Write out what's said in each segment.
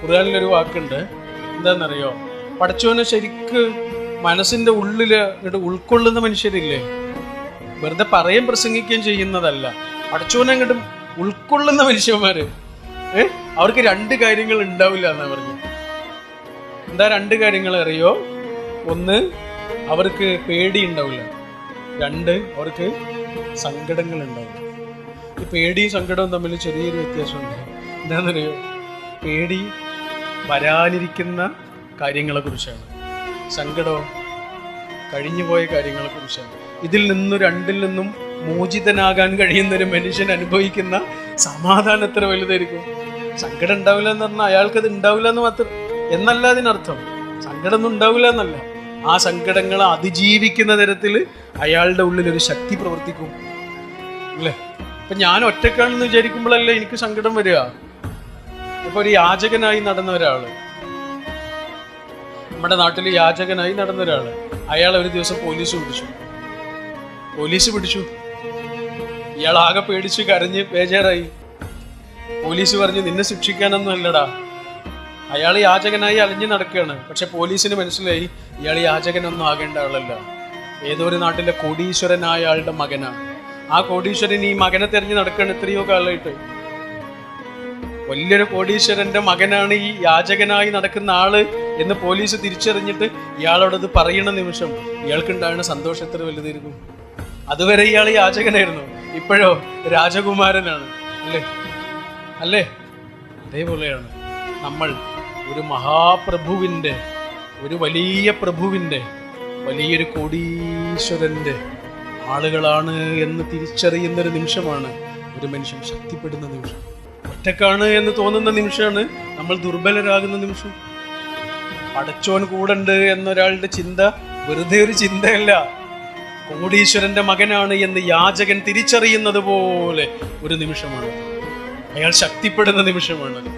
ഖുർആനിലൊരു വാക്കുണ്ട്, എന്താണെന്നറിയോ? പടച്ചോനെ ശരിക്ക് മനസ്സിൻ്റെ ഉള്ളിൽ ഇങ്ങോട്ട് ഉൾക്കൊള്ളുന്ന മനുഷ്യരില്ലേ, വെറുതെ പറയുകയും പ്രസംഗിക്കുകയും ചെയ്യുന്നതല്ല, പടച്ചോനെ അങ്ങോട്ട് ഉൾക്കൊള്ളുന്ന മനുഷ്യന്മാര് അവർക്ക് രണ്ട് കാര്യങ്ങൾ ഉണ്ടാവില്ല എന്നാ പറഞ്ഞു. എന്താ രണ്ട് കാര്യങ്ങൾ അറിയോ? ഒന്ന്, അവർക്ക് പേടി ഉണ്ടാവില്ല. രണ്ട്, അവർക്ക് സങ്കടങ്ങൾ ഉണ്ടാവില്ല. ഈ പേടിയും സങ്കടവും തമ്മിൽ ചെറിയൊരു വ്യത്യാസമുണ്ട്. എന്താണെന്നറിയോ? പേടി വരാനിരിക്കുന്ന കാര്യങ്ങളെക്കുറിച്ചാണ്, സങ്കടവും കഴിഞ്ഞുപോയ കാര്യങ്ങളെക്കുറിച്ചാണ്. ഇതിൽ നിന്നും രണ്ടിൽ നിന്നും മോചിതനാകാൻ കഴിയുന്നൊരു മനുഷ്യൻ അനുഭവിക്കുന്ന സമാധാനം എത്ര വലുതായിരിക്കും. സങ്കടം ഉണ്ടാവില്ല എന്ന് പറഞ്ഞാൽ അയാൾക്കത് ഉണ്ടാവില്ല എന്ന് മാത്രം എന്നല്ല അതിനർത്ഥം. സങ്കടമൊന്നും ഉണ്ടാവില്ല എന്നല്ല, ആ സങ്കടങ്ങളെ അതിജീവിക്കുന്ന തരത്തിൽ അയാളുടെ ഉള്ളിൽ ഒരു ശക്തി പ്രവർത്തിക്കും അല്ലേ. ഇപ്പം ഞാൻ ഒറ്റക്കാണെന്ന് വിചാരിക്കുമ്പോഴല്ലേ എനിക്ക് സങ്കടം വരിക. ഇപ്പൊ ഒരു യാചകനായി നടന്ന ഒരാള്, നമ്മുടെ നാട്ടിൽ യാചകനായി നടന്ന ഒരാള്, അയാൾ ഒരു ദിവസം പോലീസ് പിടിച്ചു. ഇയാൾ ആകെ പേടിച്ച് കരഞ്ഞ് ബേജാറായി. പോലീസ് പറഞ്ഞു, നിന്നെ ശിക്ഷിക്കാനൊന്നും അല്ലടാ. അയാൾ യാചകനായി അലഞ്ഞു നടക്കുകയാണ്. പക്ഷെ പോലീസിന് മനസ്സിലായി ഇയാൾ യാചകനൊന്നും ആകേണ്ട ആളല്ല, ഏതോ ഒരു നാട്ടിലെ കോടീശ്വരനായ ആളുടെ മകനാണ്. ആ കോടീശ്വരൻ ഈ മകനെ തെരഞ്ഞു നടക്കുകയാണ് എത്രയോ കാലമായിട്ട്. വലിയൊരു കോടീശ്വരന്റെ മകനാണ് ഈ യാചകനായി നടക്കുന്ന ആള് എന്ന് പോലീസ് തിരിച്ചറിഞ്ഞിട്ട് ഇയാളോടത് പറയുന്ന നിമിഷം ഇയാൾക്കുണ്ടാകുന്ന സന്തോഷം എത്ര വലുതായിരിക്കും. അതുവരെ ഇയാൾ യാചകനായിരുന്നു, ഇപ്പോഴോ രാജകുമാരനാണ്. അല്ലേ? അതേപോലെയാണ് നമ്മൾ ഒരു മഹാപ്രഭുവിൻ്റെ, ഒരു വലിയ പ്രഭുവിൻ്റെ, വലിയൊരു കോടീശ്വരൻ്റെ ആളുകളാണ് എന്ന് തിരിച്ചറിയുന്നൊരു നിമിഷമാണ് ഒരു മനുഷ്യൻ ശക്തിപ്പെടുന്ന നിമിഷം. ഒറ്റക്കാണ് എന്ന് തോന്നുന്ന നിമിഷമാണ് നമ്മൾ ദുർബലരാകുന്ന നിമിഷം. പടച്ചോൻ കൂടെണ്ട് എന്നൊരാളുടെ ചിന്ത വെറുതെ ഒരു ചിന്തയല്ല, കോടീശ്വരന്റെ മകനാണ് എന്ന് യാചകൻ തിരിച്ചറിയുന്നത് പോലെ ഒരു നിമിഷമാണ്. അയാൾ ശക്തിപ്പെടുന്ന നിമിഷമാണത്,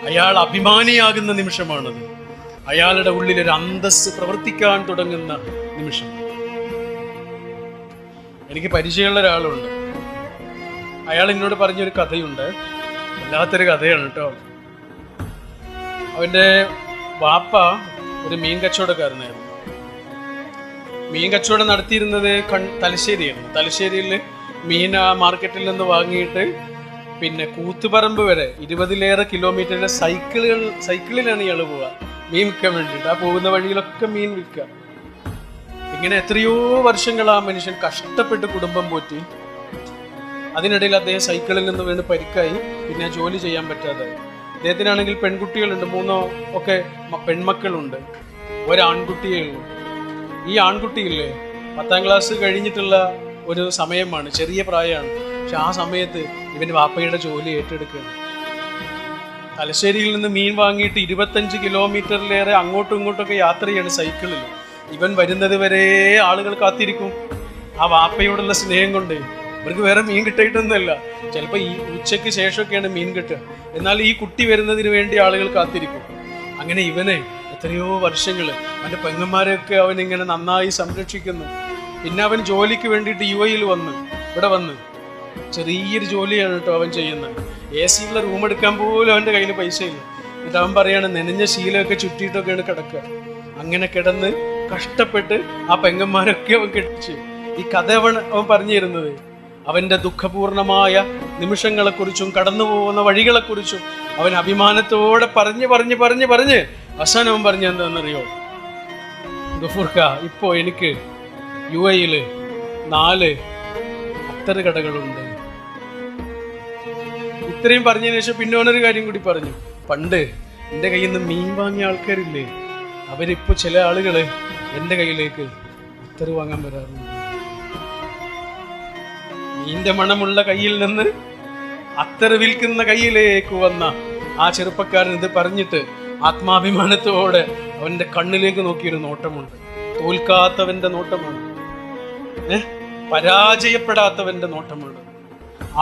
അയാൾ അഭിമാനിയാകുന്ന നിമിഷമാണത്, അയാളുടെ ഉള്ളിൽ ഒരു അന്തസ്സ് പ്രവർത്തിക്കാൻ തുടങ്ങുന്ന നിമിഷം. എനിക്ക് പരിചയമുള്ള ഒരാളുണ്ട്, അയാൾ എന്നോട് പറഞ്ഞൊരു കഥയുണ്ട്. വല്ലാത്തൊരു കഥയാണ് കേട്ടോ. അവൻ്റെ വാപ്പ ഒരു മീൻ കച്ചവടക്കാരനായിരുന്നു. മീൻ കച്ചവടം നടത്തിയിരുന്നത് തലശ്ശേരിയായിരുന്നു. തലശ്ശേരിയിൽ മീൻ ആ മാർക്കറ്റിൽ നിന്ന് വാങ്ങിയിട്ട് പിന്നെ കൂത്തുപറമ്പ് വരെ 20-ലേറെ കിലോമീറ്ററിലെ സൈക്കിളിലാണ് ഇയാൾ പോവുക മീൻ വിൽക്കാൻ വേണ്ടിയിട്ട്. ആ പോകുന്ന വഴിയിലൊക്കെ മീൻ വിൽക്കുക. ഇങ്ങനെ എത്രയോ വർഷങ്ങൾ ആ മനുഷ്യൻ കഷ്ടപ്പെട്ട് കുടുംബം പോറ്റി. അതിനിടയിൽ അദ്ദേഹം സൈക്കിളിൽ നിന്ന് വീണ് പരിക്കായി, പിന്നെ ജോലി ചെയ്യാൻ പറ്റാതായി. അദ്ദേഹത്തിനാണെങ്കിൽ പെൺകുട്ടികളുണ്ട്, 3 ഒക്കെ പെൺമക്കളുണ്ട്, ഒരാൺകുട്ടിയേ ഉള്ളൂ. ഈ ആൺകുട്ടിയില്ലേ 10ാം ക്ലാസ് കഴിഞ്ഞിട്ടുള്ള ഒരു സമയമാണ്, ചെറിയ പ്രായമാണ്. പക്ഷെ ആ സമയത്ത് ഇവൻ്റെ വാപ്പയുടെ ജോലി ഏറ്റെടുക്കുകയാണ്. തലശ്ശേരിയിൽ നിന്ന് മീൻ വാങ്ങിയിട്ട് 25 കിലോമീറ്ററിലേറെ അങ്ങോട്ടും ഇങ്ങോട്ടൊക്കെ യാത്ര ചെയ്യാണ് സൈക്കിളിൽ. ഇവൻ വരുന്നത് വരെ ആളുകൾ കാത്തിരിക്കും. ആ വാപ്പയോടുള്ള സ്നേഹം കൊണ്ട് ഇവർക്ക് വേറെ മീൻ കിട്ടിയിട്ടൊന്നുമല്ല, ചിലപ്പോൾ ഈ ഉച്ചയ്ക്ക് ശേഷമൊക്കെയാണ് മീൻ കിട്ടുക. എന്നാൽ ഈ കുട്ടി വരുന്നതിന് വേണ്ടി ആളുകൾ കാത്തിരിക്കും. അങ്ങനെ ഇവനെ എത്രയോ വർഷങ്ങൾ അവൻ്റെ പെങ്ങന്മാരെയൊക്കെ അവനിങ്ങനെ നന്നായി സംരക്ഷിക്കുന്നു. പിന്നെ അവൻ ജോലിക്ക് വേണ്ടിയിട്ട് UAE ഇവിടെ വന്ന് ചെറിയൊരു ജോലിയാണ് കേട്ടോ അവൻ ചെയ്യുന്നത്. AC ഉള്ള റൂം എടുക്കാൻ പോലും അവൻ്റെ കയ്യിൽ പൈസയില്ല. എന്നിട്ട് അവൻ പറയാണ്, നനഞ്ഞ ശീലമൊക്കെ ചുറ്റിയിട്ടൊക്കെയാണ് കിടക്കുക. അങ്ങനെ കിടന്ന് കഷ്ടപ്പെട്ട് ആ പെങ്ങന്മാരൊക്കെ അവൻ കെട്ടിച്ച്. ഈ കഥ അവൻ പറഞ്ഞു തരുന്നത് അവൻ്റെ ദുഃഖപൂർണമായ നിമിഷങ്ങളെക്കുറിച്ചും കടന്നു പോകുന്ന വഴികളെക്കുറിച്ചും അവൻ അഭിമാനത്തോടെ പറഞ്ഞ് അവസാനം അവൻ പറഞ്ഞ എന്താണെന്നറിയോ? ഗഫൂർക്ക, ഇപ്പോൾ എനിക്ക് UAE 4 അത്തറ് കടകളുണ്ട്. ഇത്രയും പറഞ്ഞതിന് ശേഷം പിന്നെ അവനൊരു കാര്യം കൂടി പറഞ്ഞു. പണ്ട് എൻ്റെ കയ്യിൽ നിന്ന് മീൻ വാങ്ങിയ ആൾക്കാരില്ലേ, അവരിപ്പോൾ ചില ആളുകൾ എൻ്റെ കയ്യിലേക്ക് അത്തറ് വാങ്ങാൻ വരാറുണ്ട്. മീൻ്റെ മണമുള്ള കയ്യിൽ നിന്ന് അത്തറ് വിൽക്കുന്ന കയ്യിലേക്ക് വന്ന ആ ചെറുപ്പക്കാരൻ ഇത് പറഞ്ഞിട്ട് ആത്മാഭിമാനത്തോടെ അവൻ്റെ കണ്ണിലേക്ക് നോക്കിയൊരു നോട്ടമുണ്ട്. തോൽക്കാത്തവൻ്റെ നോട്ടമാണ്, പരാജയപ്പെടാത്തവൻ്റെ നോട്ടമാണ്,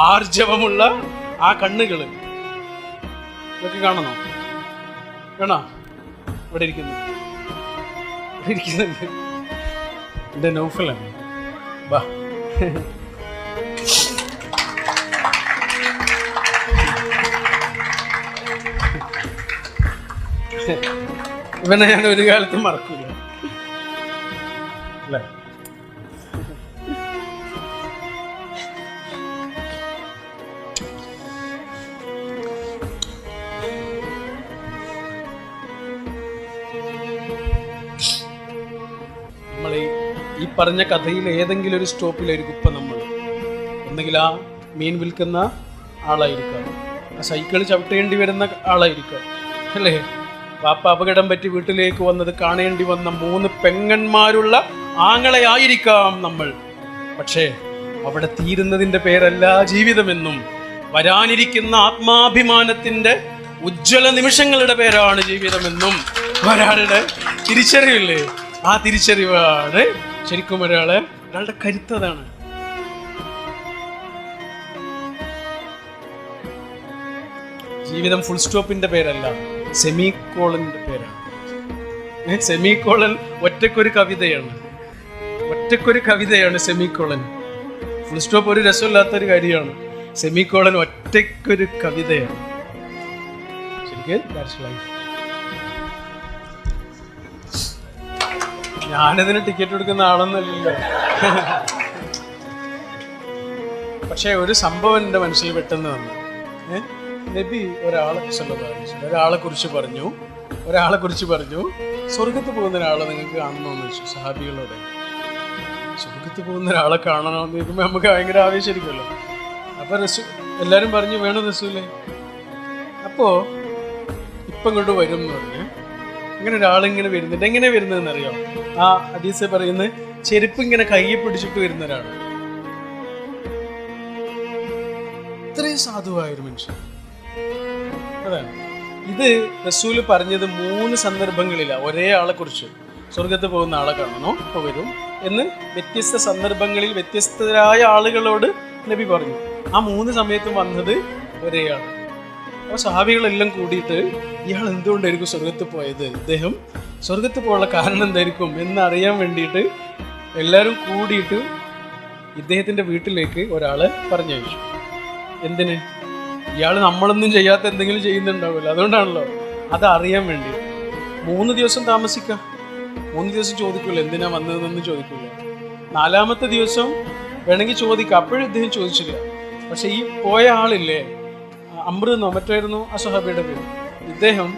ആർജവമുള്ള ആ കണ്ണുകൾ. ഇതൊക്കെ കാണണോ? ഇവിടെ ഇരിക്കുന്നുണ്ട് എൻ്റെ നൗഫലാണ്. ബാ, ഇവനെ ഞാൻ ഒരു കാലത്തും മറക്കൂല അല്ലേ. നമ്മൾ ഈ പറഞ്ഞ കഥയിൽ ഏതെങ്കിലും ഒരു സ്റ്റോപ്പിലായിരിക്കും ഇപ്പം നമ്മൾ. ഒന്നുകിൽ ആ മീൻ വിൽക്കുന്ന ആളായിരിക്കാം, ആ സൈക്കിൾ ചവിട്ടേണ്ടി വരുന്ന ആളായിരിക്കാം അല്ലേ. വാപ്പ അപകടം പറ്റി വീട്ടിലേക്ക് വന്നത് കാണേണ്ടി വന്ന 3 പെങ്ങന്മാരുള്ള ആങ്ങളെയായിരിക്കാം നമ്മൾ. പക്ഷേ അവിടെ തീരുന്നതിൻ്റെ പേരല്ല ജീവിതമെന്നും വരാനിരിക്കുന്ന ആത്മാഭിമാനത്തിൻ്റെ ഉജ്ജ്വല നിമിഷങ്ങളുടെ പേരാണ് ജീവിതമെന്നും ഒരാളുടെ തിരിച്ചറിവില്ലേ. ആ തിരിച്ചറിവാണ് ശരിക്കും ഒരാളുടെ കരുത്തതാണ്. ജീവിതം ഫുൾ സ്റ്റോപ്പിന്റെ പേരല്ല, സെമി കോളന്റെ പേരാണ്. സെമി കോളൻ ഒറ്റക്കൊരു കവിതയാണ്, ഒറ്റക്കൊരു കവിതയാണ് സെമി കോളൻ. ഫുൾ സ്റ്റോപ്പ് ഒരു രസമില്ലാത്തൊരു കാര്യമാണ്. സെമി കോളൻ ഒറ്റക്കൊരു കവിതയാണ്. ശരിക്കും ദാറ്റ്സ് ലൈഫ്. ഞാനതിന് ടിക്കറ്റ് എടുക്കുന്ന ആളൊന്നല്ലല്ലോ. പക്ഷെ ഒരു സംഭവം എൻ്റെ മനസ്സിൽ പെട്ടെന്ന് വന്നു. നബി ഒരാളെ കുറിച്ച് പറഞ്ഞു സ്വർഗത്ത് പോകുന്ന ഒരാളെ നിങ്ങൾക്ക് കാണണമെന്ന് വെച്ചു സഹാബികളോട്. സ്വർഗത്ത് പോകുന്ന ഒരാളെ കാണണമെന്ന് ചോദിക്കുമ്പോൾ നമുക്ക് ഭയങ്കര ആവേശമായിരിക്കുമല്ലോ. അപ്പൊ എല്ലാരും പറഞ്ഞു വേണം റസൂലേ. അപ്പോ ഇപ്പം ഇങ്ങോട്ട് വരും എന്ന് പറഞ്ഞ് ഇങ്ങനെ ഒരാളിങ്ങനെ വരുന്നുണ്ട്. എങ്ങനെ വരുന്നതെന്ന് അറിയാം? ആ ഹദീസ് പറയുന്നത് ചെരുപ്പ് ഇങ്ങനെ കയ്യെ പിടിച്ചിട്ട് വരുന്ന ഒരാള്. ഇത്രയും സാധുവായൊരു മനുഷ്യൻ. അതാണ് ഇത് റസൂല് പറഞ്ഞത് 3 സന്ദർഭങ്ങളിലാണ്. ഒരേ ആളെ കുറിച്ച് സ്വർഗത്ത് പോകുന്ന ആളെ കാണണോ ഇപ്പോൾ വരും എന്ന് വ്യത്യസ്ത സന്ദർഭങ്ങളിൽ വ്യത്യസ്തരായ ആളുകളോട് നബി പറഞ്ഞു. ആ 3 സമയത്തും വന്നത് ഒരേ ആൾ. അപ്പോൾ സഹാബികളെല്ലാം കൂടിയിട്ട് ഇയാൾ എന്തുകൊണ്ടായിരിക്കും സ്വർഗത്ത് പോയത്, ഇദ്ദേഹം സ്വർഗത്ത് പോകാനുള്ള കാരണം എന്തായിരിക്കും എന്നറിയാൻ വേണ്ടിയിട്ട് എല്ലാവരും കൂടിയിട്ട് ഇദ്ദേഹത്തിൻ്റെ വീട്ടിലേക്ക് ഒരാളെ പറഞ്ഞയച്ചു. എന്തിന്? ഇയാൾ നമ്മളൊന്നും ചെയ്യാത്ത എന്തെങ്കിലും ചെയ്യുന്നുണ്ടാവില്ല, അതുകൊണ്ടാണല്ലോ. അതറിയാൻ വേണ്ടി 3 ദിവസം താമസിക്കുക. 3 ദിവസം ചോദിക്കില്ല എന്തിനാ വന്നതെന്നൊന്നും ചോദിക്കില്ല. 4ാമത്തെ ദിവസം വേണമെങ്കിൽ ചോദിക്കുക. അപ്പോഴും ഇദ്ദേഹം ചോദിച്ചില്ല. പക്ഷെ ഈ പോയ ആളില്ലേ, അമ്രെന്നോ മറ്റായിരുന്നു ആ സഹാബിയുടെ പേര്, ഇദ്ദേഹം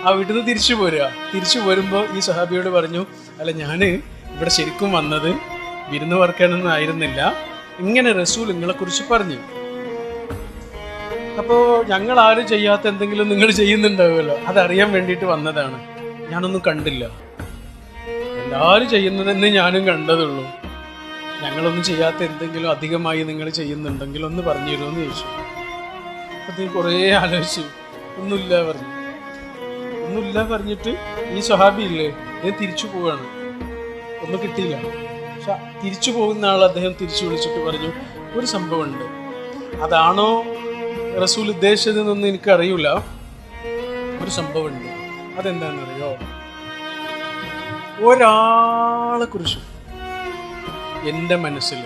ആ വീട്ടിൽ നിന്ന് തിരിച്ചു പോരുമ്പോൾ ഈ സഹാബിയോട് പറഞ്ഞു, അല്ല ഞാൻ ഇവിടെ ശരിക്കും വന്നത് വിരുന്ന് വർക്കാനൊന്നും ആയിരുന്നില്ല, ഇങ്ങനെ റസൂൽ നിങ്ങളെക്കുറിച്ച് പറഞ്ഞു. അപ്പോൾ ഞങ്ങൾ ആരും ചെയ്യാത്ത എന്തെങ്കിലും നിങ്ങൾ ചെയ്യുന്നുണ്ടാവുമല്ലോ, അതറിയാൻ വേണ്ടിയിട്ട് വന്നതാണ്. ഞാനൊന്നും കണ്ടില്ല, എല്ലാവരും ചെയ്യുന്നത് തന്നെ ഞാനും കണ്ടതുള്ളൂ. ഞങ്ങളൊന്നും ചെയ്യാത്ത എന്തെങ്കിലും അധികമായി നിങ്ങൾ ചെയ്യുന്നുണ്ടെങ്കിൽ ഒന്ന് പറഞ്ഞു തരുമെന്ന് ചോദിച്ചു. അപ്പം കുറേ ആലോചിച്ചു. ഒന്നുമില്ല പറഞ്ഞിട്ട് ഈ സ്വഹാബി ഇല്ലേ അദ്ദേഹം തിരിച്ചു പോവുകയാണ്. ഒന്നും കിട്ടിയില്ല. പക്ഷെ തിരിച്ചു പോകുന്ന ആൾ അദ്ദേഹം തിരിച്ചു വിളിച്ചിട്ട് പറഞ്ഞു, ഒരു സംഭവമുണ്ട്, അതാണോ റസൂൽ ഉദ്ദേശിച്ചതെന്നൊന്നും എനിക്കറിയില്ല, ഒരു സംഭവമുണ്ട്. അതെന്താണെന്നറിയോ? ഒരാളെ കുറിച്ച് എൻ്റെ മനസ്സിൽ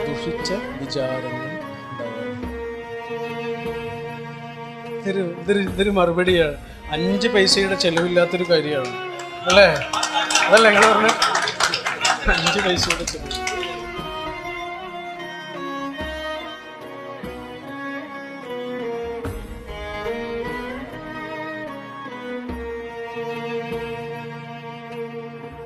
ദുഷിച്ച വിചാരങ്ങൾ ഉണ്ടാവാറുണ്ട്. ഇതൊരു മറുപടിയാണ്. 5 പൈസയുടെ ചെലവില്ലാത്തൊരു കാര്യമാണ് അല്ലേ? അതല്ല നിങ്ങൾ പറഞ്ഞ 5 പൈസയുടെ ചെലവ്.